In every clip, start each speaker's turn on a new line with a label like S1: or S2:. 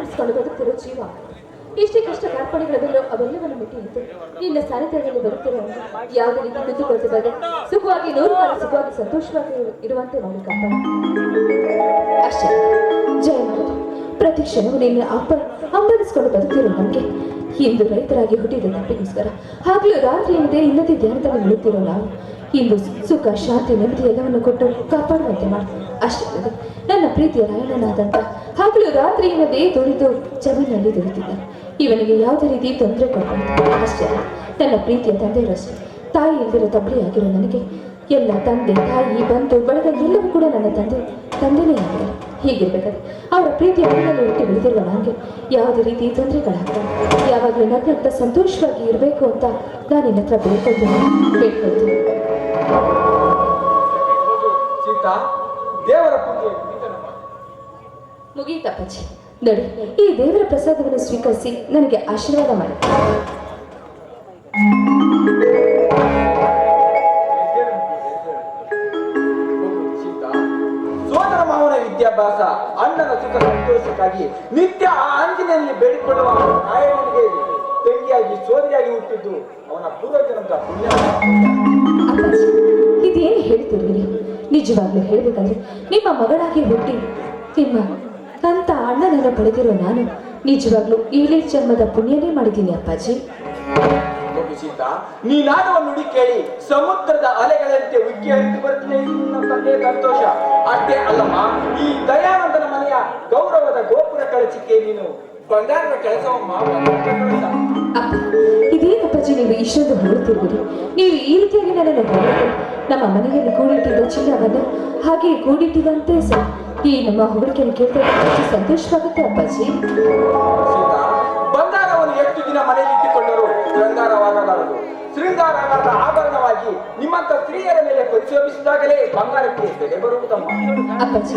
S1: ಅಂಬರಿಸಿಕೊಂಡು ಬದುಕ್ತಿರೋ ಜೀವ. ಇಷ್ಟೇ ಕಷ್ಟ ಕಾರ್ಪಣ್ಯಗಳು ಅವೆಲ್ಲವನ್ನು ಮಿತಿ ಇತ್ತು ನಿನ್ನ ಸಾನ್ನಿಧ್ಯದಲ್ಲಿ ಬದುಕ್ತಿರೋ ಯಾವುದೇ ರೀತಿ ಕುಂದುಕೊರತೆ ಸುಖವಾಗಿ 100 ಕಾಲ ಸುಖವಾಗಿ ಸಂತೋಷವಾಗಿ ಇರುವಂತೆ ನೋಡಿ ಕಾಪಾಡ. ಅಷ್ಟೇ ಜಯ ಮಾಡುದು ಪ್ರತಿ ಕ್ಷಣವೂ ನಿನ್ನ ಅಂಬರಿಸಿಕೊಂಡು ಬದುಕ್ತಿರೋ ನಮಗೆ ಇಂದು ರೈತರಾಗಿ ಹುಟ್ಟಿದ ತಪ್ಪಿಗೋಸ್ಕರ ಹಗಲು ರಾತ್ರಿ ಎನ್ನದೇ ಇನ್ನದೇ ಧ್ಯಾನದಲ್ಲಿ ನಿಲ್ಲುತ್ತಿರೋ ನಾವು ಇಂದು ಸುಖ ಶಾಂತಿ ನೆಮ್ಮದಿ ಎಲ್ಲವನ್ನು ಕೊಟ್ಟು ಕಾಪಾಡುವಂತೆ ಮಾಡಿ. ಅಷ್ಟೇ ನನ್ನ ಪ್ರೀತಿಯ ರಾಯಣ್ಣನಾದಂತ ಹಗಲು ರಾತ್ರಿ ಎನ್ನದೇ ದುಡಿದು ಜಮೀನಲ್ಲಿ ದುಡಿತಿದ್ದ ಇವನಿಗೆ ಯಾವುದೇ ರೀತಿ ತೊಂದರೆ ಕೊಡಬಾರ್ದು. ಅಷ್ಟೇ ನನ್ನ ಪ್ರೀತಿಯ ತಂದೆಯರಷ್ಟೇ ತಾಯಿ ಇಲ್ದಿರೋ ತಬ್ಬಲಿಯಾಗಿರೋ ನನಗೆ ಎಲ್ಲ ತಂದೆ ತಾಯಿ ಬಂಧು ಬಳಗ ಎಲ್ಲವೂ ಕೂಡ ನನ್ನ ತಂದೆನೇ ಆಗಿದ್ದಾರೆ. ಹೀಗಿರ್ಬೇಕಾದ್ರೆ ಅವರ ಪ್ರೀತಿಯ ಮನೆಯಲ್ಲಿ ಹುಟ್ಟಿ ಬೆಳೆದಿರುವ ನನಗೆ ಯಾವುದೇ ರೀತಿ ತೊಂದರೆಗಳಾಗ್ತವೆ. ಯಾವಾಗಲೂ ನಗ್ನಗ್ತಾ ಸಂತೋಷವಾಗಿ ಇರಬೇಕು ಅಂತ ನಾನು ನಿನ್ನ ಹತ್ರ ಬೇಡ್ಕೊಳ್ತೀನಿ. ಮುಗೀತಪ್ಪಾಜಿ ನೋಡಿ, ಈ ದೇವರ ಪ್ರಸಾದವನ್ನು ಸ್ವೀಕರಿಸಿ ನನಗೆ ಆಶೀರ್ವಾದ ಮಾಡಿ.
S2: ಸೋದರ ಮಾವನ ವಿದ್ಯಾಭ್ಯಾಸ ಅಣ್ಣನ ಸುಖ ಸಂತೋಷಕ್ಕಾಗಿ ನಿತ್ಯ ಆ ಆಂಜನೆಯಲ್ಲಿ ಬೇಡಿಕೊಳ್ಳುವ ನಾರಾಯಣನಿಗೆ ತಂಗಿಯಾಗಿ ಸೋದರಿಯಾಗಿ ಹುಟ್ಟಿದ್ದು ಅವನ ಪೂರ್ವಜನದ ಪುಣ್ಯ.
S1: ಅಪ್ಪಾಜಿ ಇದೇನು ಹೇಳ್ತಿರ್ತೀರಿ? ನಿಜವಾಗ್ಲೂ ಹೇಳ್ಬೇಕಂದ್ರೆ ನಿಮ್ಮ ಮಗಳಾಗಿ ಹುಟ್ಟಿ ನಿಮ್ಮ ತಂತ ಅಣ್ಣನನ್ನು ಪಡೆದಿರೋ ನಾನು ನಿಜವಾಗ್ಲೂ 7 ಜನ್ಮದ ಪುಣ್ಯನೇ ಮಾಡಿದ್ದೀನಿ ಅಪ್ಪಾಜಿ.
S2: ಸೀತಾ, ನೀನಾಡುವ ನುಡಿ ಕೇಳಿ ಸಮುದ್ರದ ಅಲೆಗಳಂತೆ ಉಕ್ಕಿ ಹರಿದು ಬರುತ್ತದೆ ನಿನ್ನ ತಂದೆಯ ಸಂತೋಷ. ಅಷ್ಟೇ ಅಲ್ಲಮ್ಮ, ಈ ದಯಾನಂದನ ಮನೆಯ ಗೌರವದ ಗೋಪುರ ಕಳಚಿಕೆ ನೀನು ಬಂಗಾರದ ಕೆಲಸವಮ್ಮ.
S1: ಅಪ್ಪ ಇದೇನಪ್ಪಾಜಿ ನೀವು ಇಷ್ಟೊಂದು ಹೊರಡ್ತಿರ್ಬೋದು? ನೀವು ಈ ರೀತಿಯಾಗಿ ನನ್ನನ್ನು ಹೊರಡಿದ್ರೆ ನಮ್ಮ ಮನೆಯಲ್ಲಿ ಕೂಡಿಟ್ಟಿದ್ದ ಚಿನ್ನವನ್ನು ಹಾಗೆ ಕೂಡಿಟ್ಟಿದಂತೆ ಈ ನಮ್ಮ ಹೊಗಳಿಕೆಯನ್ನು ಕೇಳ್ತಾ ಸಂತೋಷವಾಗುತ್ತೆ ಅಪ್ಪಾಜಿ.
S2: ಬಂಗಾರವನ್ನು ಎಷ್ಟು ದಿನ ಮನೆಯಲ್ಲಿ ಇಟ್ಟುಕೊಂಡರೂ ಶೃಂಗಾರವಾಗಲಾರದು. ಶೃಂಗಾರವಾದ ಆಭರಣವಾಗಿ ನಿಮ್ಮಂತ ಸ್ತ್ರೀಯರ ಮೇಲೆ ಪರಿಶೋಧಿಸಿದಾಗಲೇ ಬಂಗಾರಕ್ಕೆ ಬೆಲೆ ಬರುವುದಮ್ಮ.
S1: ಅಪ್ಪಾಜಿ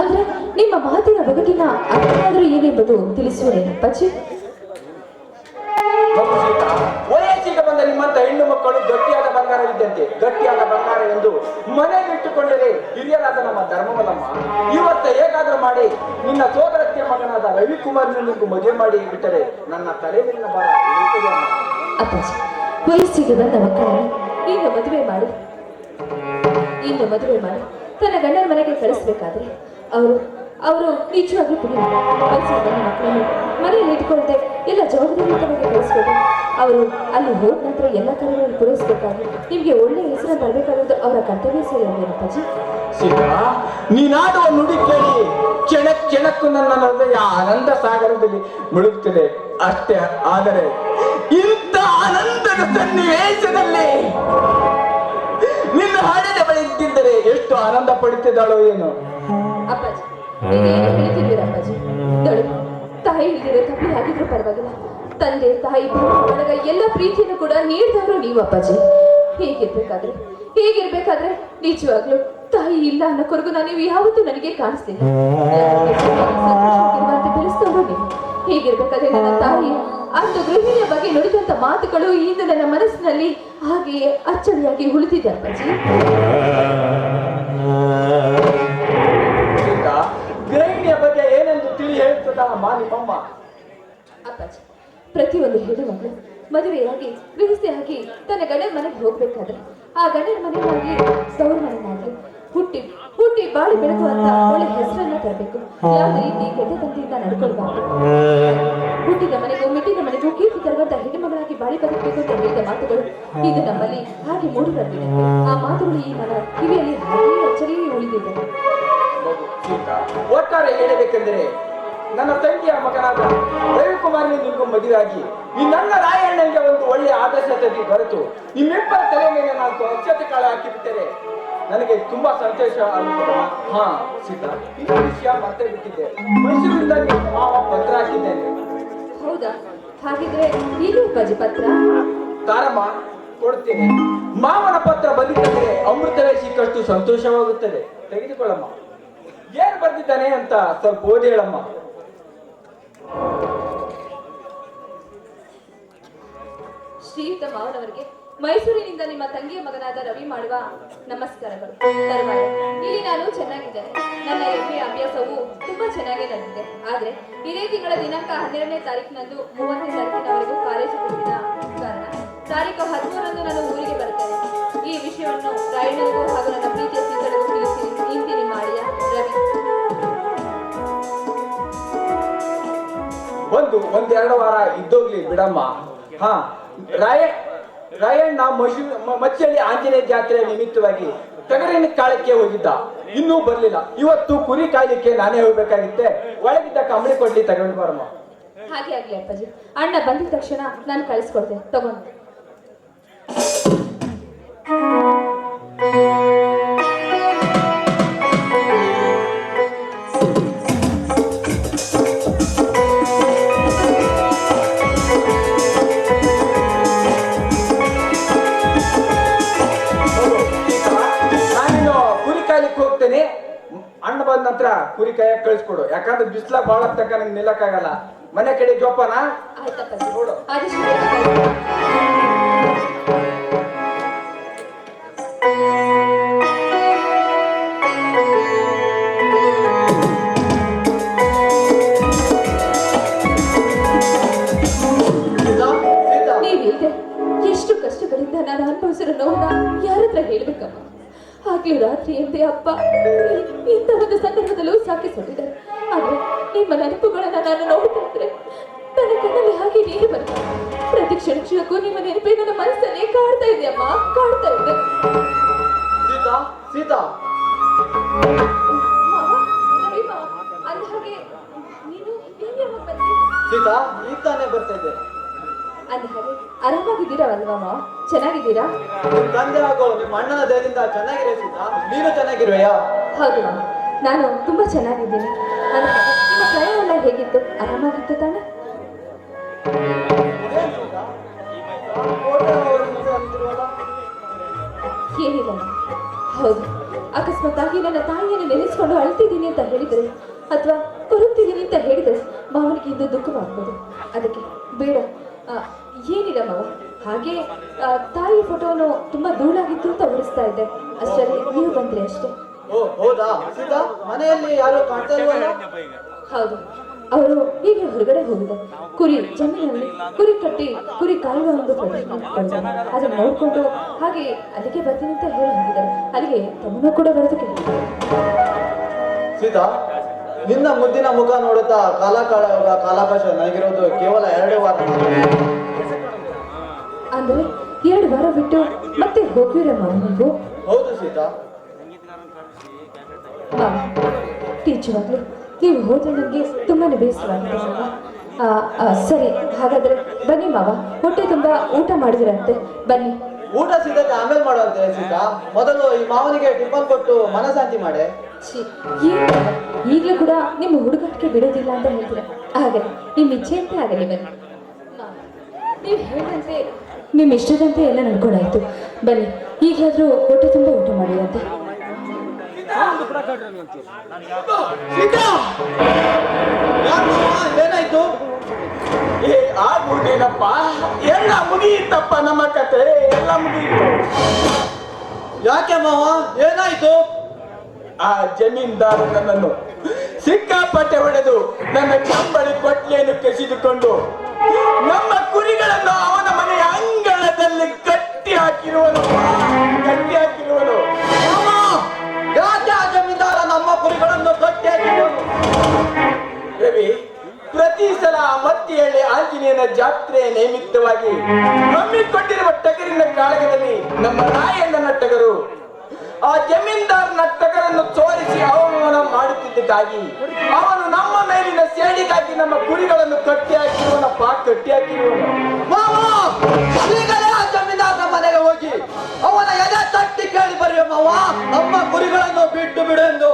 S1: ಅಂದ್ರೆ ನಿಮ್ಮ ಮಾತಿನ ಒಗಟಿನ ಅರ್ಥವಾದರೂ ಏನೆಂಬುದು ತಿಳಿಸುವರೇನು ಅಪ್ಪಾಜಿ?
S2: ವಯಸ್ಸಿಗೆ ಬಂದ ನಿಮ್ಮಂತ ಹೆಣ್ಣು ಮಕ್ಕಳು ಗಟ್ಟಿಯಾದ ಬಂಗಾರವಿದ್ದಂತೆ. ಗಟ್ಟಿಯಾದ ಬಂಗಾರ ಎಂದು ಮನೆಯಲ್ಲಿ ಇಟ್ಟುಕೊಂಡರೆ ಹಿರಿಯರಾದ ನಮ್ಮ ಧರ್ಮವಲ್ಲಮ್ಮ. ಇವತ್ತ ಹೇಗಾದ್ರೂ ಮಾಡಿ ನಿನ್ನ ಸೋದರತ್ತೆಯ ಮಗನಾದ ರವಿಕುಮಾರ್ನಿಗೂ ಮದುವೆ ಮಾಡಿ ಬಿಟ್ಟರೆ ನನ್ನ ತಲೆ ಮೇಲಿನ ಭಾರ ಇರುತ್ತದೆ.
S1: ಅಪ್ಪಾಜಿ ವಯಸ್ಸಿಗೆ ಬಂದ ಮಕ್ಕಳನ್ನು ಇನ್ನು ಮದುವೆ ಮಾಡಿ ತನ್ನ ಗಂಡನ ಮನೆಗೆ ಕಳಿಸ್ಬೇಕಾದ್ರೆ ಅವರು ನಿಜವಾಗ್ಲೂ ಪುಣ್ಯ. ವಯಸ್ಸಿಗೆ ಬಂದ ಮಕ್ಕಳನ್ನು ಮನೆಯಲ್ಲಿ ಇಟ್ಕೊಳ್ದೆ ಎಲ್ಲ ಜವಾಬ್ದಾರಿಯುತವಾಗಿ ಕಳಿಸ್ಬೇಕು. ಅವರು ಅಲ್ಲಿ ಹೋದ ನಂತರ ಎಲ್ಲ ಕಾರ್ಯಗಳನ್ನು ಪೂರೈಸಬೇಕಾಗಿ ನಿಮಗೆ ಒಳ್ಳೆಯ ಹೆಸರನ್ನು ಬರಬೇಕಾದದ್ದು ಅವರ ಕರ್ತವ್ಯ ಸೇರಿದ್ದೇನಪ್ಪಾಜಿ.
S2: ಸೀತಾ, ನೀನಾಡುವ ನುಡಿ ಕೇಳಿ ಕ್ಷಣಕ್ಕೂ ನನ್ನ ಹೃದಯ ಆನಂದ ಸಾಗರದಲ್ಲಿ ಮುಳುಗುತ್ತದೆ. ಅಷ್ಟೇ ಆದರೆ ಇಂಥ ಆನಂದದ ಸನ್ನಿವೇಶದಲ್ಲಿ ನಿನ್ನ ಹಾಡಿನ ಬಳಿ ಇದ್ದಿದ್ದರೆ ಎಷ್ಟು ಆನಂದ ಪಡುತ್ತಿದ್ದಾಳೋ ಏನು.
S1: ಅಪ್ಪಾಜಿ ಹೇಳ್ತಿದ್ದೀರಪ್ಪಾಜಿ. ದೊಡ್ಡ ತಾಯಿ ಇಲ್ದಿರೋ ತಪ್ಪಿ ಆಗಿದ್ರು ಪರವಾಗಿಲ್ಲ, ತಂದೆ ತಾಯಿ ಬಳಗ ಎಲ್ಲ ಪ್ರೀತಿಯನ್ನು ಕೂಡ ನೀಡಿದವರು ನೀವು ಅಪ್ಪಾಜಿ. ಹೀಗಿರ್ಬೇಕಾದ್ರೆ ನಿಜವಾಗ್ಲು ತಾಯಿ ಇಲ್ಲ ಅನ್ನೋ ಕೊರಗು ನೀವು ಯಾವತ್ತೂ ನನಗೆ ಕಾಣಿಸ್ತಿಲ್ಲ. ಬೆಳೆಸ್ತವರು ನೀವು. ಹೀಗಿರ್ಬೇಕಾದ್ರೆ ನನ್ನ ತಾಯಿ ಅಂದು ಗೃಹಿಣಿಯ ಬಗ್ಗೆ ನುಡಿದಂತ ಮಾತುಗಳು ಇಂದು ನನ್ನ ಮನಸ್ಸಿನಲ್ಲಿ ಹಾಗೆಯೇ ಅಚ್ಚಳಿಯಾಗಿ ಉಳಿದಿದೆ ಅಪ್ಪಾಜಿ.
S2: ಗೃಹಿಣಿಯ ಬಗ್ಗೆ ಏನೆಂದು ತಿಳಿ ಹೇಳ್ತದ ನಿಮ್ಮಮ್ಮ?
S1: ಅಪ್ಪಾಜಿ ಪ್ರತಿಯೊಂದು ಹೆಣ್ಣು ಮಗಳು ಮದುವೆಯಾಗಿ ಗೃಹಸ್ಥಿಯಾಗಿ ತನ್ನ ಗಂಡನ ಮನೆಗೆ ಹೋಗ್ಬೇಕಾದ್ರೆ ಆ ಗಂಡನ ಮನೆಯಾಗಿ ತವರು ಮನೆಯಾಗಿ ಹುಟ್ಟಿ ಬಾಳಿ ಬೆಳಗುವಂತ ಒಳ್ಳೆ ಹೆಸರನ್ನ ತರಬೇಕು. ಯಾವುದೇ ರೀತಿ ಕೆಟ್ಟತನದಿಂದ ನಡ್ಕೊಳ್ಬಾರ್ದು. ಹುಟ್ಟಿದ ಮನೆಗೂ ಮಿಟ್ಟಿದ ಮನೆಗೂ ಕೀರ್ತಿ ತರುವಂತ ಹೆಣ್ಣು ಮಗಳಾಗಿ ಬಾಳಿ ಬದುಕಬೇಕು ಅಂತ ಹೇಳಿದ ಮಾತುಗಳು ಇದು ನಮ್ಮಲ್ಲಿ ಹಾಗೆ ಮೂಡಿ ಬಂದಿದೆ. ಆ ಮಾತುಗಳು ಈ ನನ್ನ ಕಿವಿಯಲ್ಲಿ ಹಾಗೆ ಅಚ್ಚರಿಯೇ ಉಳಿದಿದೆ.
S2: ಒಟ್ಟಾರೆ ಹೇಳಬೇಕೆಂದರೆ ನನ್ನ ತಂಗಿಯ ಮಗನಾದ ರವಿಕುಮಾರ್ನಿಗೂ ಮದುವೆಯಾಗಿ ಈ ನನ್ನ ರಾಯಣ್ಣನಿಗೆ ಒಂದು ಒಳ್ಳೆಯ ಆದರ್ಶತೆ ದೊರೆತು ನಿಮ್ಮಿಬ್ಬರ ತಲೆ ಮೇಲೆ ನಾನು ಅಕ್ಷತೆ ಕಾಳು ಹಾಕಿಬಿಟ್ಟರೆ ನನಗೆ ತುಂಬಾ ಸಂತೋಷ ಆಗುತ್ತದೆ. ಹಾ ಸೀತಾ, ಇನ್ನೊಂದು ವಿಷಯ ಮತ್ತೆ ಬಿಟ್ಟಿದ್ದೆ. ಮೈಸೂರಿಂದ ಪತ್ರ ಹಾಕಿದ್ದೇನೆ.
S1: ಹೌದಾ? ಹಾಗಿದ್ರೆ ಇದು ಅಪ್ಪಾಜಿ ಪತ್ರ
S2: ತಾರಮ್ಮ ಕೊಡ್ತೇನೆ. ಮಾವನ ಪತ್ರ ಬಂದಿದ್ದರೆ ಅಮೃತವೇ ಸಿಕ್ಕಷ್ಟು ಸಂತೋಷವಾಗುತ್ತದೆ. ತೆಗೆದುಕೊಳ್ಳಮ್ಮ. ಏನ್ ಬರ್ತಿದ್ದಾನೆ ಅಂತ ಸ್ವಲ್ಪ ಓದಿ ಹೇಳಮ್ಮ.
S1: ಶ್ರೀಯುತ ಮಾವನವರಿಗೆ ಮೈಸೂರಿನಿಂದ ನಿಮ್ಮ ತಂಗಿಯ ಮಗನಾದ ರವಿ ಮಾಡುವ ನಮಸ್ಕಾರಗಳು. ತರುವಾಯ ಇಲ್ಲಿ ನಾನು ಚೆನ್ನಾಗಿದ್ದೇನೆ. ನನ್ನ MA ಅಭ್ಯಾಸವು ತುಂಬಾ ಚೆನ್ನಾಗಿ ನಡೆದಿದೆ. ಆದ್ರೆ ಇದೇ ತಿಂಗಳ ದಿನಾಂಕ 12ನೇ ತಾರೀಕಿನಂದು 30ನೇ ತಾರೀಕಿನವರೆಗೂ ಕಾಲೇಜು ಬಿಟ್ಟಿನ ಕಾರಣ ತಾರೀಕು 13ರಂದು ನಾನು ಊರಿಗೆ ಬರುತ್ತೇನೆ. ಈ ವಿಷಯವನ್ನು ರಾಯಣ್ಣನಿಗೂ ಹಾಗೂ ನನ್ನ ಪ್ರೀತಿಯ ಸೀತಳಿಗೂ ತಿಳಿಸಿ ಇಂತಿ ನಿಮ್ಮ ಅಳಿಯ ರವಿ.
S2: ಒಂದೆರಡು ವಾರ ಇದ್ದೋಗ್ಲಿ ಬಿಡಮ್ಮ. ಹಾ, ರಾಯಣ್ಣ ಮಚ್ಚಳ್ಳಿ ಆಂಜನೇಯ ಜಾತ್ರೆಯ ನಿಮಿತ್ತವಾಗಿ ಟಗರಿನ ಕಾಳಕ್ಕೆ ಹೋಗಿದ್ದ, ಇನ್ನೂ ಬರ್ಲಿಲ್ಲ. ಇವತ್ತು ಕುರಿ ಕಾಯ್ಲಿಕ್ಕೆ ನಾನೇ ಹೋಗ್ಬೇಕಾಗಿತ್ತೆ. ಒಳಗಿದ್ದ ಕಂಬಳಿ ಕೊಡ್ಲಿ ತಗೊಂಡು ಬರಮ್ಮ.
S1: ಹಾಗೆ ಆಗ್ಲಿ ಅಪ್ಪಾಜಿ. ಅಣ್ಣ ಬಂದಿದ ತಕ್ಷಣ ನಾನು ಕಳಿಸ್ಕೊಡ್ತೇನೆ, ತಗೊಂಡು.
S2: ಅಣ್ಣ ಬಂದ ನಂತರ ಕುರಿ ಕಾಯಕ್ ಕಳಿಸ್ಕೊಡು. ಯಾಕಂದ್ರೆ ಬಿಸ್ಲಾಗ ಬಾಳ ತಕ್ಕ ನಂಗೆ ನಿಲ್ಲಕ್ಕಾಗಲ್ಲ. ಮನೆ ಕಡೆ ಜೋಪಾನ.
S1: ಆಯ್ತಪ್ಪಾಜಿ,
S2: ನೋಡು.
S1: ಆದಷ್ಟು ಬೇಗ ಕಳಿಸ್ಕೊಡು. ನೀವಿಲ್ದೆ ಎಷ್ಟು ಕಷ್ಟಗಳಿಂದ ನಾನು ಅನುಭವಿಸಿರೋ ನೋವನ್ನ ಯಾರ ಹತ್ರ ಹೇಳ್ಬೇಕಮ್ಮ? ಆಗ್ಲೂ ರಾತ್ರಿ ಎಂದೇ ಅಪ್ಪ ಇಂಥ ಒಂದು ಸಂದರ್ಭದಲ್ಲೂ ಸಾಕಿಸೊಟ್ಟಿದ್ದಾರೆ. ಆದ್ರೆ ನಿಮ್ಮ ನೆನಪುಗಳನ್ನ ನಾನು ನೋಡ್ತಾ ಇದ್ರೆ ನನ್ನ ಕಣ್ಣಲ್ಲಿ ಹಾಗೆ ನೀರು ಬರ್ತದೆ. ಪ್ರತಿ ಕ್ಷಣಕ್ಕೂ ನಿಮ್ಮ ನೆನಪೇ ನನ್ನ ಮನಸ್ಸನ್ನೇ ಕಾಡ್ತಾ ಇದೆ ಅಮ್ಮ, ಕಾಡ್ತಾ ಇದೆ.
S3: ಸೀತಾ, ಸೀತಾ,
S1: ಮಾವ, ರವಿ ಮಾವ, ಅಂದ ಹಾಗೆ ನೀನು ಯಾವಾಗ ಬಂದೆ?
S3: ಸೀತಾ, ಈಗ ತಾನೇ ಬರ್ತಾ ಇದ್ದೆ.
S1: ಅಂದ ಹಾಗೆ ಆರಾಮಾಗಿದ್ದೀರಲ್ವಾ ಮಾವ? ಚೆನ್ನಾಗಿದ್ದೀರಾ?
S3: ನಿಮ್ ತಂದೆ ಆಗೋ ನಿಮ್ಮ ಅಣ್ಣನ ದಯದಿಂದ ಚೆನ್ನಾಗಿರೋ ಸೀತಾ. ನೀನು ಚೆನ್ನಾಗಿರುವೆಯಾ?
S1: ಹೌದು ಮಾವ, ನಾನು ತುಂಬಾ ಚೆನ್ನಾಗಿದ್ದೀನಿ. ಅಂದ ಹಾಗೆ ನಿಮ್ಮ ಪ್ರಯಾಣ ಎಲ್ಲ ಹೇಗಿತ್ತು? ಆರಾಮಾಗಿತ್ತು ತಾನೆ?
S3: ಇದೇನ್ ಸೀತಾ? ಕೋಟೆ ಅವ್ರ ಮುಂದೆ ಅಂತಿರುವಲ್ಲ?
S1: ಏನಿಲ್ಲ ಮಾವ. ಹೌದು, ಅಕಸ್ಮಾತ್ತಾಗಿ ನನ್ನ ತಾಯಿಯನ್ನು ನೆನೆಸ್ಕೊಂಡು ಅಳ್ತಿದ್ದೀನಿ ಅಂತ ಹೇಳಿದರೆ ಅಥವಾ ಕೊರಗ್ತಿದ್ದೀನಿ ಅಂತ ಹೇಳಿದರೆ ಮಾವನಿಗೆ ಇಂದು ದುಃಖವಾಗ್ಬೋದು. ಅದಕ್ಕೆ ಬೇಡ, ಏನಿಲ್ಲ ಮಾವ. ಹಾಗೆ ತಾಯಿ ಫೋಟೋನು ತುಂಬಾ ಧೂಳಾಗಿತ್ತು ಅಂತ ಉಳಿಸ್ತಾ ಇದ್ದೆ. ಅಷ್ಟರಲ್ಲಿ ನೀವು ಬಂದ್ರಿ ಅಷ್ಟೇ.
S3: ಓ ಹೌದಾ ಸೀತಾ, ಮನೆಯಲ್ಲಿ ಯಾರು ಕಾಣ್ತಾ ಇಲ್ವಲ್ಲ?
S1: ಹೌದು, ಅವರು ಹೀಗೆ ಹೊರಗಡೆ ಹೋಗಿದ್ದಾರೆ. ಕುರಿ ಜಮೀನಲ್ಲಿ ಕುರಿ ಕಟ್ಟಿ ಕುರಿ ಕಾಯುವ ಒಂದು ಪ್ರದೇಶ ಅದನ್ನು ನೋಡ್ಕೊಂಡು ಹಾಗೆ ಅದಕ್ಕೆ ಬರ್ತೀನಿ ಅಂತ ಹೇಳಿ ಹೋಗಿದ್ದಾರೆ. ಅಲ್ಲಿಗೆ ತಮ್ಮನೂ ಕೂಡ ಬರೋದಕ್ಕೆ.
S3: ಸೀತಾ, ನಿನ್ನ ಮುದ್ದಿನ ಮುಖ ನೋಡುತ್ತಾ ಕಾಲಾಕಾಶ ನನಗಿರೋದು ಕೇವಲ 2 ವಾರ.
S1: ಅಂದ್ರೆ 2 ವಾರ ಬಿಟ್ಟು ಮತ್ತೆ ಹೋಗಿರ ಮಾವ ನೀವು?
S3: ಹೌದು ಸೀತಾ.
S1: ಮಾವ, ನಿಜವಾಗ್ಲೂ ನೀವು ಹೋದ್ರೆ ನನಗೆ ತುಂಬಾನೇ ಬೇಸರವಾಗಿದೆ ಮಾವ. ಸರಿ, ಹಾಗಾದ್ರೆ ಬನ್ನಿ ಮಾವ. ಹೊಟ್ಟೆ ತುಂಬಾ ಊಟ ಮಾಡಿದಿರಂತೆ, ಬನ್ನಿ.
S3: ಊಟ ಸಿದ್ಧತೆ ಆಮೇಲೆ ಮಾಡುವಂತೆ ಸೀತಾ. ಮೊದಲು ಈ ಮಾವನಿಗೆ ಟಿಫನ್ ಕೊಟ್ಟು ಮನಶಾಂತಿ ಮಾಡೆ.
S1: ಈಗಲೂ ಕೂಡ ನಿಮ್ಮ ಹುಡುಗಾಟಿಗೆ ಬಿಡೋದಿಲ್ಲ ಅಂತ ಹೇಳ್ತೀರ. ಹಾಗೆ ನಿಮ್ಮ ಇಚ್ಛೆಯಂತೆ ಆಗಲಿ, ಬನ್ನಿ. ನೀವು ಹೇಳಿದಂತೆ ನಿಮ್ಮ ಇಷ್ಟದಂತೆ ಎಲ್ಲ ನಡ್ಕೊಂಡಾಯ್ತು. ಬನ್ನಿ, ಈಗಲಾದ್ರೂ ಹೊಟ್ಟೆ ತುಂಬ ಊಟ ಮಾಡಿದಂತೆ.
S3: ಏನಾಯ್ತು?
S2: ಆಗ್ಬಿಟ್ಟೇನಪ್ಪ, ಎಲ್ಲ ಮುಗಿಯಿತಪ್ಪ. ನಮ್ಮ ಕತೆ ಎಲ್ಲ ಮುಗಿಯಿತು.
S3: ಯಾಕೆ ಮಾವ, ಏನಾಯ್ತು?
S2: ಆ ಜಮೀನ್ದಾರ ನನ್ನನ್ನು ಸಿಕ್ಕಾಪಟ್ಟೆ ಹೊಡೆದು ನನ್ನ ಕಂಬಳಿ ಕೊಟ್ಲೆಯನ್ನು ಕಸಿದುಕೊಂಡು ನಮ್ಮ ಕುರಿಗಳನ್ನು ಅವನ ಮನೆಯ ಅಂಗಳದಲ್ಲಿ ಕಟ್ಟಿ ಹಾಕಿರುವನು.
S3: ಯಾಕೆ ಆ ಜಮೀನ್ದಾರ ನಮ್ಮ ಕುರಿಗಳನ್ನು ಕಟ್ಟಿ ಹಾಕಿರುವನು?
S2: ರವಿ, ಪ್ರತಿ ಸಲ ಮತ್ತಿಹಳ್ಳಿ ಆಂಜನೇಯನ ಜಾತ್ರೆಯ ನಿಮಿತ್ತವಾಗಿ ಹಮ್ಮಿಕೊಂಡಿರುವ ಟಗರಿನ ಕಾಳಗದಲ್ಲಿ ನಮ್ಮ ರಾಯಣ್ಣನ ಟಗರು ಆ ಜಮೀನ್ದಾರನ ಟಗರನ್ನು ತೋರಿಸಿ ಅವಮಾನ ಮಾಡುತ್ತಿದ್ದಕ್ಕಾಗಿ ಅವನು ನಮ್ಮ ಮೇಲಿನ ಸೇಡಿಗಾಗಿ ನಮ್ಮ ಕುರಿಗಳನ್ನು ಕಟ್ಟಿ ಹಾಕಿರುವನಪ್ಪ, ಕಟ್ಟಿ ಹಾಕಿರುವನು.
S3: ಈಗಲೇ ಆ ಜಮೀನ್ದಾರನ ಮನೆಗೆ ಹೋಗಿ ಅವನ ಎದೆ ತಟ್ಟಿ ಕೇಳಿ ಬರೆಯುವ ಮಾವ, ನಮ್ಮ ಕುರಿಗಳನ್ನು ಬಿಟ್ಟು ಬಿಡೆಂದು.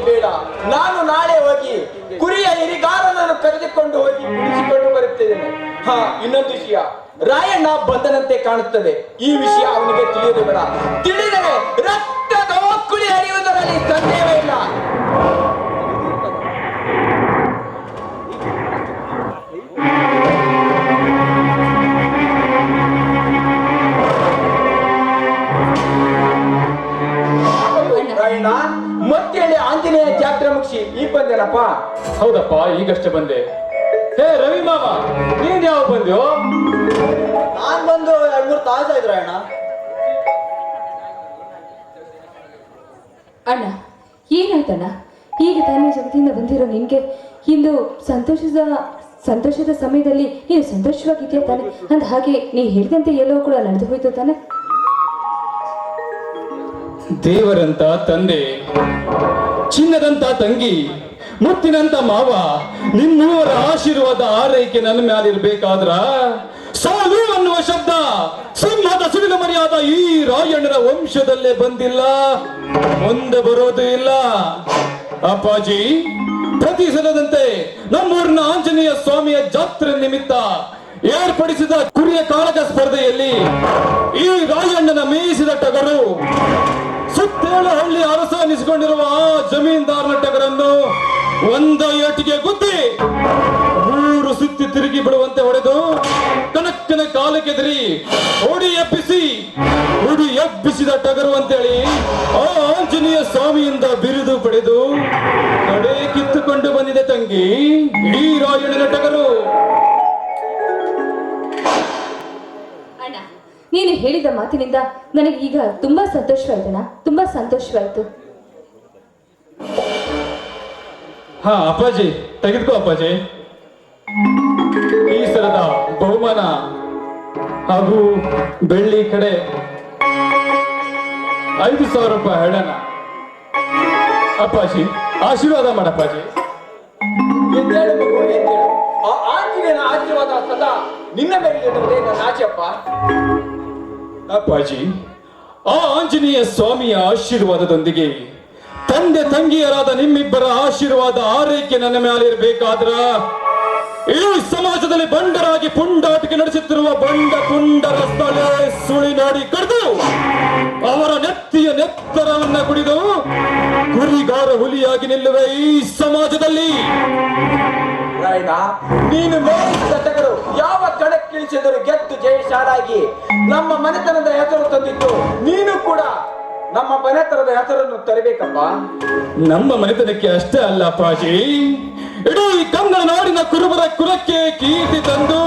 S2: ಬೇಡ, ನಾನು ನಾಳೆ ಹೋಗಿ ಕುರಿಯ ಹಿರಿಗಾರನನ್ನು ಕರೆದುಕೊಂಡು ಹೋಗಿ ಬಿಡಿಸಿಕೊಂಡು ಬರುತ್ತಿದ್ದೇನೆ. ಹಾ, ಇನ್ನೊಂದು ವಿಷಯ, ರಾಯಣ್ಣ ಬಂದನಂತೆ ಕಾಣುತ್ತದೆ. ಈ ವಿಷಯ ಅವನಿಗೆ ತಿಳಿಯುವುದು ಬೇಡ. ತಿಳಿದರೆ ರಕ್ತದ ಒಕ್ಕುಳಿ ಹರಿಯುವುದರಲ್ಲಿ ಸಂದೇಹವೇ ಇಲ್ಲ. ರಾಯಣ್ಣ ಮತ್ತೇಳಿ ಆಂಜನೇಯ ಜಾತ್ರೆ ಮುಗಿಸಿ ಈಗ ಬಂದೇನಪ್ಪ.
S4: ಹೌದಪ್ಪ, ಈಗಷ್ಟೇ ಬಂದೆ. ಹೇ ರವಿ ಮಾಮ, ನೀನ್ ಯಾವಾಗ ಬಂದ್ಯೋ?
S3: ನಾನ್ ಬಂದು 2-3 ತಾಸು ಆಯ್ತು ರಾಯಣ್ಣ.
S1: ಅಣ್ಣ, ಏನಾಯ್ತಣ್ಣ? ಈಗ ತಾನೇ ಜಗತ್ತಿಂದ ಬಂದಿರೋ ನಿನ್ಗೆ ಇಂದು ಸಂತೋಷದ ಸಮಯದಲ್ಲಿ ನೀನು ಸಂತೋಷವಾಗಿದೆಯಾ ತಾನೆ? ಅಂದ ಹಾಗೆ ನೀ ಹೇಳಿದಂತೆ ಎಲ್ಲವೂ ಕೂಡ ನಡೆದು ಹೋಯ್ತು ತಾನೆ?
S4: ದೇವರಂತ ತಂದೆ, ಚಿನ್ನದಂತ ತಂಗಿ, ಮುತ್ತಿನಂತ ಮಾವ, ನಿಮ್ಮೂವರ ಆಶೀರ್ವಾದ ಆರೈಕೆ ನನ್ನ ಮ್ಯಾಲಿರ್ಬೇಕಾದ್ರ ಸಾಲು ಅನ್ನುವ ಶಬ್ದ ಸಿಂಹದ ಸಿಡಿಲ ಮರಿಯಾದ ಈ ರಾಯಣ್ಣನ ವಂಶದಲ್ಲೇ ಬಂದಿಲ್ಲ, ಮುಂದೆ ಬರೋದು ಇಲ್ಲ. ಅಪ್ಪಾಜಿ, ಪ್ರತಿ ಸಲದಂತೆ ನಮ್ಮೂರಿನ ಆಂಜನೇಯ ಸ್ವಾಮಿಯ ಜಾತ್ರೆ ನಿಮಿತ್ತ ಏರ್ಪಡಿಸಿದ ಕುರಿಯ ಕಾಳಗ ಸ್ಪರ್ಧೆಯಲ್ಲಿ ಈ ರಾಯಣ್ಣನ ಮೇಯಿಸಿದ ಟಗರು ಸುತ್ತೇಳ ಹಳ್ಳಿ ಅರಸ ಅನಿಸಿಕೊಂಡಿರುವ ಆ ಜಮೀನ್ದಾರನ ಟಗರನ್ನು ಒಂದ ಏಟಿಗೆ ಗುದ್ದಿ ಊರು ಸುತ್ತಿ ತಿರುಗಿ ಬಿಡುವಂತೆ ಹೊಡೆದು ಕನಕ್ಕನ ಕಾಲಕ್ಕೆದರಿ ಹೊಡಿ ಎಬ್ಬಿಸಿದ ಟಗರು ಅಂತೇಳಿ ಆ ಆಂಜನೇಯ ಸ್ವಾಮಿಯಿಂದ ಬಿರುದು ಪಡೆದು ಕಡೆ ಕಿತ್ತುಕೊಂಡು ಬಂದಿದೆ ತಂಗಿ ಈ ರಾಯಣ್ಣನ ಟಗರು.
S1: ಅಣ್ಣ, ನೀನು ಹೇಳಿದ ಮಾತಿನಿಂದ ನನಗೆ ಈಗ ತುಂಬಾ ಸಂತೋಷವಾಯ್ತಣ್ಣ, ತುಂಬಾ ಸಂತೋಷವಾಯ್ತು.
S4: ಹಾ ಅಪ್ಪಾಜಿ, ತೆಗೆದುಕೋ ಅಪ್ಪಾಜಿ. ಈ ಸಲದ ಬಹುಮಾನ ಹಾಗೂ ಬೆಳ್ಳಿ ಕಡೆ 5,000 ರೂಪಾಯಿ ಹೇಳೋಣ. ಅಪ್ಪಾಜಿ, ಆಶೀರ್ವಾದ ಮಾಡಪ್ಪಾಜಿ.
S2: ಎದ್ದೇಳು ಮಗು, ಎದ್ದೇಳು. ಆ ಆಂಜನೇಯನ ಆಶೀರ್ವಾದ ಸದಾ ನಿನ್ನ ಮೇಲೆ ಇರುವುದೇ ನನ್ನ ಆಶೆಯಪ್ಪ.
S4: ಅಪ್ಪಾಜಿ, ಆ ಆಂಜನೇಯ ಸ್ವಾಮಿಯ ಆಶೀರ್ವಾದದೊಂದಿಗೆ ತಂದೆ ತಂಗಿಯರಾದ ನಿಮ್ಮಿಬ್ಬರ ಆಶೀರ್ವಾದ ಆರೈಕೆ ನನ್ನ ಮೇಲಿರಬೇಕಾದ್ರ ಈ ಸಮಾಜದಲ್ಲಿ ಬಂಡರಾಗಿ ಪುಂಡಾಟಿಕೆ ನಡೆಸುತ್ತಿರುವ ಬಂಡ ಪುಂಡರ ಸ್ಥಳ ಸುಳಿ ನೋಡಿ ಕಡಿದು ಅವರ ನೆತ್ತರವನ್ನ ಕುಡಿದು ಕುರಿಗಾರ ಹುಲಿಯಾಗಿ ನಿಲ್ಲುವೆ ಈ ಸಮಾಜದಲ್ಲಿ.
S2: ರಾಯಣ್ಣ, ನೀನು ಮೇಯಿಸಿದ ಟಗರು ಯಾವ ಕಣಕ್ಕಿಳಿಸಿದರೂ ಗೆದ್ದು ಜಯಶಾಲಾಗಿ ನಮ್ಮ ಮನೆತನದ ಹೆಸರು ತಂದಿದ್ದು, ನೀನು ಕೂಡ ನಮ್ಮ ಮನೆತನದ ಹೆಸರನ್ನು ತರಬೇಕಪ್ಪ.
S4: ನಮ್ಮ ಮನೆತನಕ್ಕೆ ಅಷ್ಟೇ ಅಲ್ಲ ಅಪ್ಪಾಜಿ, ಇಡೀ ಕನ್ನಡ ನಾಡಿನ ಕುರುಬರ ಕುಲಕ್ಕೆ ಕೀರ್ತಿ ತಂದು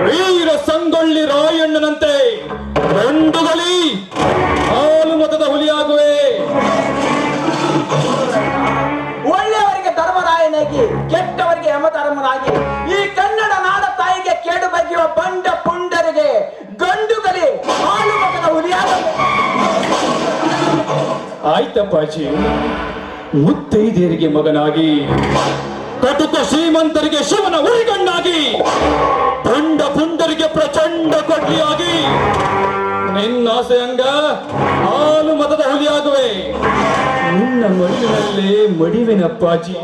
S4: ವೀರ ಸಂಗೊಳ್ಳಿ ರಾಯಣ್ಣನಂತೆ ಗಂಡುಗಲಿ ಹಾಲು ಮತದ ಹುಲಿಯಾಗುವೆ.
S2: ಒಳ್ಳೆಯವರಿಗೆ ಧರ್ಮರಾಯನಾಗಿ, ಕೆಟ್ಟವರಿಗೆ ಯಮಧರ್ಮನಾಗಿ, ಈ ಕನ್ನಡ ನಾಡ ತಾಯಿಗೆ ಕೇಡು ಬಗೆಯುವ ಬಂಡ ಪುಂಡರಿಗೆ ಗಂಡುಗಲಿ ಹಾಲು ಮಗದ ಹುಲಿಯಾಗಬೇಕು.
S4: ಆಯ್ತಪ್ಪಾಜಿ, ಮುತ್ತೈದೆಯರಿಗೆ ಮಗನಾಗಿ, ಕಟುಕ ಶ್ರೀಮಂತರಿಗೆ ಶಿವನ ಉರಿಗಣ್ಣಾಗಿ, ಬಂಡ ಪುಂಡರಿಗೆ ಪ್ರಚಂಡ ಕೊಡ್ಲಿಯಾಗಿ ನಿನ್ನಾಸೆ ಹಂಗ ಹಾಲು ಮತದ ಹುಲಿಯಾಗುವೆ. ನಿನ್ನ ಮಡಿಲಿನಲ್ಲೇ ಮಡಿವೆನಪ್ಪಾಜಿ.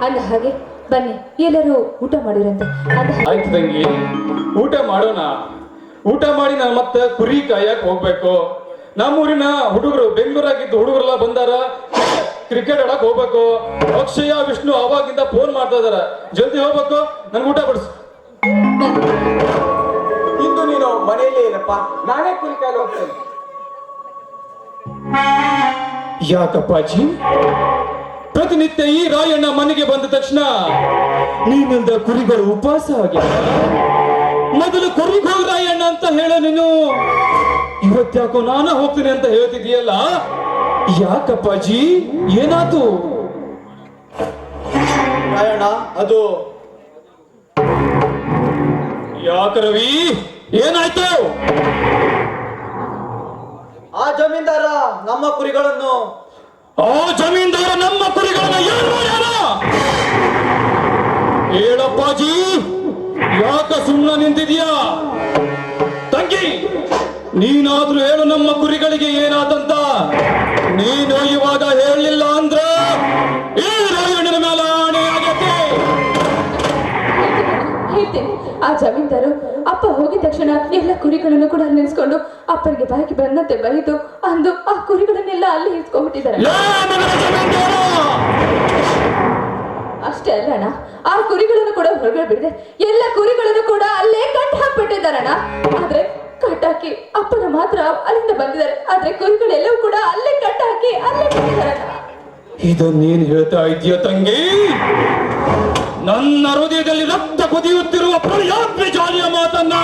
S1: ಅಂದ ಹಾಗೆ ಬನ್ನಿ, ಎಲ್ಲರೂ ಊಟ ಮಾಡಿರಂತೆ.
S4: ಆಯ್ತು ತಂಗಿ, ಊಟ ಮಾಡೋಣ. ಊಟ ಮಾಡಿ ನಾನು ಮತ್ತೆ ಕುರಿ ಕಾಯಕ್ ಹೋಗ್ಬೇಕು. ನಮ್ಮೂರಿನ ಹುಡುಗರು, ಬೆಂಗಳೂರಾಗಿದ್ದು ಹುಡುಗರೆಲ್ಲ ಬಂದಾರ, ಕ್ರಿಕೆಟ್ ಆಡಕ್ ಹೋಗ್ಬೇಕು. ಅಕ್ಷಯ ವಿಷ್ಣು ಅವಾಗಿಂದ ಫೋನ್ ಮಾಡ್ತಾ ಇದಾರ, ಜಲ್ದಿ ಹೋಗ್ಬೇಕು. ನನ್ಗೆ ಊಟ ಬಡಿಸು.
S2: ಇಂದು ನೀನು ಮನೆಯಲ್ಲೇ ಇರಪ್ಪ, ನಾನೇ ಕುರಿ ಕಾಯಲು ಹೋಗ್ತೇನೆ.
S4: ಯಾಕಪ್ಪಾಜಿ, ಪ್ರತಿನಿತ್ಯ ಈ ರಾಯಣ್ಣ ಮನೆಗೆ ಬಂದ ತಕ್ಷಣ ನೀನಿಂದ ಕುರಿಗಳು ಉಪವಾಸ ಆಗಿದೆ. ಮೊದಲು ಕುರಿಗೆ ಹೋಗಿ ರಾಯಣ್ಣ ಅಂತ ಹೇಳೋ ನೀನು, ಇವತ್ತ್ಯಾಕೋ ನಾನು ಹೋಗ್ತೀನಿ ಅಂತ ಹೇಳ್ತಿದೀಯಲ್ಲ, ಯಾಕಪ್ಪಾಜಿ, ಏನಾತು?
S3: ರಾಯಣ್ಣ, ಅದು
S4: ಯಾಕ ರವಿ, ಏನಾಯ್ತು?
S3: ಆ ಜಮೀನ್ದಾರ ನಮ್ಮ ಕುರಿಗಳನ್ನು
S4: ಏನು ಮಾಡ್ಯಾರ? ಹೇಳಪ್ಪಾಜಿ, ಯಾಕ ಸುಮ್ಮನೆ ನಿಂತಿದ್ಯಾ? ತಂಗಿ, ನೀನಾದ್ರೂ ಹೇಳು, ನಮ್ಮ ಕುರಿಗಳಿಗೆ ಏನಾದಂತ? ನೀನು ಇವಾಗ ಹೇಳಲಿಲ್ಲ ಅಂದ್ರ ಈ ರಾಯಣ್ಣನ ಮೇಲೆ ಆಣೆ ಆಗತ್ತೆ.
S1: ಹೇಳ್ತೇನೆ. ಆ ಜಮೀನ್ದಾರು ಅಪ್ಪ ಹೋಗಿದ ತಕ್ಷಣ ಎಲ್ಲ ಕುರಿಗಳನ್ನು ಕೂಡ ನೆನೆಸ್ಕೊಂಡು ಅಪ್ಪನಿಗೆ ಬಾಯಿಗೆ ಬಂದಂತೆ ಬೈದು ಅಂದು ಆ ಕುರಿಗಳನ್ನೆಲ್ಲ ಅಲ್ಲಿ ಇಸ್ಕೊಂಡ್ಬಿಟ್ಟಿದ್ದಾರೆ. ಅಷ್ಟೇ ಅಷ್ಟೇ ಅಲ್ಲ ಅಣ್ಣ, ಆ ಕುರಿಗಳನ್ನು ಕೂಡ ಹೊರಗಡೆ ಬಿಡದೆ ಎಲ್ಲ ಕುರಿಗಳನ್ನು ಕೂಡ ಅಲ್ಲೇ ಕಟ್ ಹಾಕ್ಬಿಟ್ಟಿದ್ದಾರಣ್ಣ. ಆದ್ರೆ ಕಟ್ಟಾಕಿ ಅಪ್ಪನ ಮಾತ್ರ ಅಲ್ಲಿಂದ ಬಂದಿದ್ದಾರೆ, ಆದ್ರೆ ಕುರಿಗಳೆಲ್ಲವೂ ಕೂಡ ಅಲ್ಲೇ ಕಟ್ಟಾಕಿ ಅಲ್ಲೇ ಬಿಟ್ಟಿದ್ದಾರಣ್ಣ.
S4: ಇದನ್ನೇನು ಹೇಳ್ತಾ ಇದೆಯಾ ತಂಗಿ? ನನ್ನ ಹೃದಯದಲ್ಲಿ ರಕ್ತ ಕುದಿಯುತ್ತಿರುವ ಪ್ರಯಾಜ್ಞೆ ಜಾಲಿಯ ಮಾತನ್ನ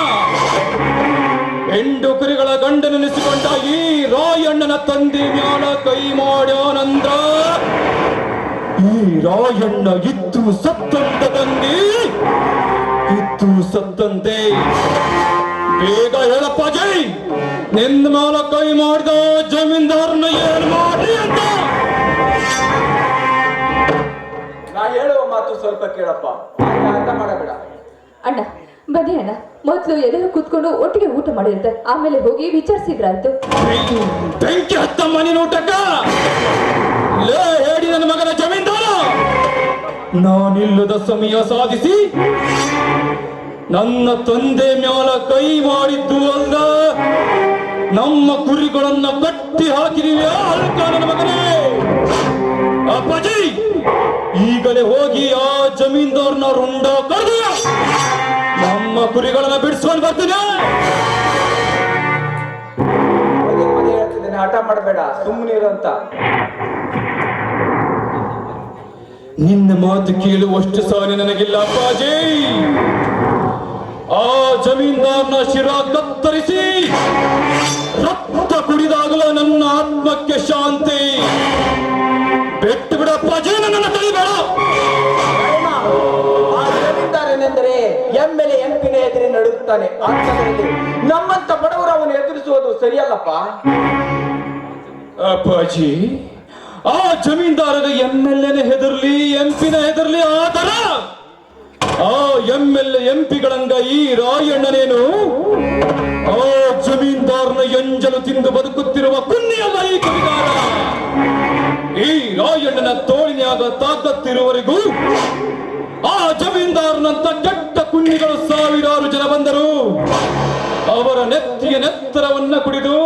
S4: ಹೆಂಡು ಕುರಿಗಳ ಗಂಡನೆನಿಸಿಕೊಂಡ ಈ ರಾಯಣ್ಣನ ತಂದೆ ಮ್ಯಾಲ ಕೈ ಮಾಡ್ಯಾನಂದ್ರ ಈ ರಾಯಣ್ಣ ಇದ್ದು ಸತ್ತಂತ ತಂಗಿ, ಇದ್ದು ಸತ್ತಂತೆ. ಬೇಗ ಹೇಳಪ್ಪ ಜೈ, ನಿನ್ನ ಮ್ಯಾಲ ಕೈ ಮಾಡಿದ ಜಮೀನ್ದಾರನ ಏನ್ ಮಾಡಿ ಅಂತ.
S2: ನಾ ಹೇಳುವ ಮಾತು ಸ್ವಲ್ಪ ಕೇಳಪ್ಪ, ಅರ್ಥ ಮಾಡಬೇಡ.
S1: ಅಣ್ಣ ಬನ್ನಿ ಅಣ್ಣ, ಮೊದಲು ಎಲ್ಲರೂ ಕೂತ್ಕೊಂಡು ಒಟ್ಟಿಗೆ ಊಟ ಮಾಡಿರುತ್ತೆ, ಆಮೇಲೆ ಹೋಗಿ ವಿಚಾರಿಸಿದ್ರಾಯ್ತು.
S4: ಬೆಂಕಿ ಹತ್ತ ಮನೆ ಊಟಕ್ಕ ಲೇ ಹೇಳಿ ನನ್ನ ಮಗನ ಜಮೀನ್ದಾರ, ನಾನಿಲ್ಲದ ಸಮಯ ಸಾಧಿಸಿ ನನ್ನ ತಂದೆ ಮ್ಯಾಲ ಕೈ ಮಾಡಿದ್ದು ಅಲ್ಲ, ನಮ್ಮ ಕುರಿಗಳನ್ನ ಕಟ್ಟಿ ಹಾಕಿದೀವಿ ಅಲ್ಕ ನನ್ನ ಮಗನೇ. ಅಪ್ಪಾಜಿ ಈಗಲೇ ಹೋಗಿ ಆ ಜಮೀನ್ದಾರ್ನ ರುಂಡ ಕರೆದು ನಮ್ಮ ಕುರಿಗಳನ್ನ ಬಿಡಿಸ್ಕೊಂಡು ಬರ್ತೀನಿ.
S2: ಪದೇ ಪದೇ ಹೇಳ್ತಿದ್ದೇನೆ, ಹಠ ಮಾಡಬೇಡ, ಸುಮ್ಮನೆ ಇರಂತ.
S4: ನಿನ್ನ ಮಾತು ಕೇಳುವಷ್ಟು ಸಾರಿ ನನಗಿಲ್ಲ ಅಪ್ಪಾಜಿ. ಆ ಜಮೀನ್ದಾರ್ನ ಶಿರ ಕತ್ತರಿಸಿ ರಕ್ತ ಕುಡಿದಾಗಲೂ ನನ್ನ ಆತ್ಮಕ್ಕೆ ಶಾಂತಿ. ಬೆಟ್ಟು ಬಿಡ ಅಪ್ಪಾಜಿ, ನನ್ನನ್ನು ತಳಿಬೇಡ.
S2: ಆ ಜಮೀನ್ದಾರನೆಂದರೆ ಎಮ್ಮೆಲೆ ಎಂಪಿನ ಎದುರಿ ನಡುತ್ತಾನೆ. ಅಂತದ್ರಲ್ಲಿ ನಮ್ಮಂತ ಬಡವರು ಅವನು ಎದುರಿಸುವುದು ಸರಿಯಲ್ಲಪ್ಪ.
S4: ಅಪ್ಪಾಜಿ, ಆ ಜಮೀನ್ದಾರಗೆ ಎಂಎಲ್ಎನ ಹೆದರ್ಲಿ ಎಂಪಿನ ಹೆದರ್ಲಿ, ಆತರ ಆ ಎಂಎಲ್ಎ ಎಂಪಿಗಳಂಗ ಈ ರಾಯಣ್ಣನೇನು ಆ ಜಮೀನ್ದಾರನ ಎಂಜಲು ತಿಂದು ಬದುಕುತ್ತಿರುವ ಕುನ್ನಿಯಲ್ಲ ಈ ಕುರಿಗಾರ. ಈ ರಾಯಣ್ಣನ ತೋಳಿನ್ಯಾಗ ತಾಕತ್ತಿರುವವರೆಗೂ ಆ ಜಮೀನ್ದಾರನಂತ ಕೆಟ್ಟ ಕುನ್ನಿಗಳು ಸಾವಿರಾರು ಜನ ಬಂದರು. ಅವರ ನೆತ್ತಿಯ ನೆತ್ತರವನ್ನ ಕುಡಿದು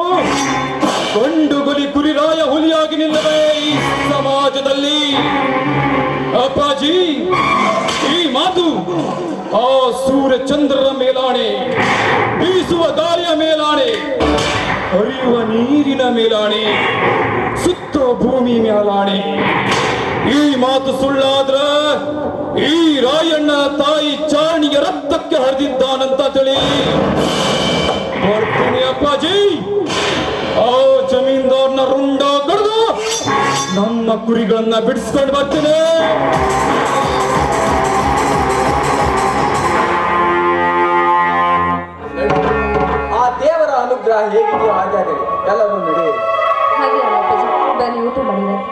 S4: ಗಂಡು ಗುಲಿ ಕುರಿರಾಯ ಹುಲಿಯಾಗಿ ನಿಲ್ಲವೇ ಈ ಸಮಾಜದಲ್ಲಿ. ಅಪ್ಪಾಜಿ, ಈ ಮಾತು ಆ ಸೂರ್ಯ ಚಂದ್ರರ ಮೇಲಾಣೆ, ಬೀಸುವ ಗಾಳಿಯ ಮೇಲಾಣೆ, ಹರಿಯುವ ನೀರಿನ ಮೇಲಾಣೆ, ಸುತ್ತ ಭೂಮಿ ಮೇಲಾಣೆ. ಈ ಮಾತು ಸುಳ್ಳಾದ್ರ ಈ ರಾಯಣ್ಣ ತಾಯಿ ಚಾಣಿಯ ರಕ್ತಕ್ಕೆ ಹರಿದಿದ್ದಾನಂತ ತಿಳಿ. ಬರ್ತೀನಿ ಅಪ್ಪಾಜಿ, ಆ ಜಮೀನ್ದಾರ್ನ ರುಂಡ ಕಡ್ದು ನನ್ನ ಕುರಿಗಳನ್ನ ಬಿಡಿಸ್ಕೊಂಡು ಬರ್ತೀನಿ.
S2: ಆ ದೇವರ ಅನುಗ್ರಹ ಹೇಗಿದೆಯೋ ಹಾಗೆ ಆಗಲಿ. ಎಲ್ಲರೂ ನಡೆಯಿರಿ.
S1: ಹಾಗೆ ಅಪ್ಪಾಜಿ, ಬನ್ನಿ ಊಟ ಮಾಡಿದ್ದಾರೆ.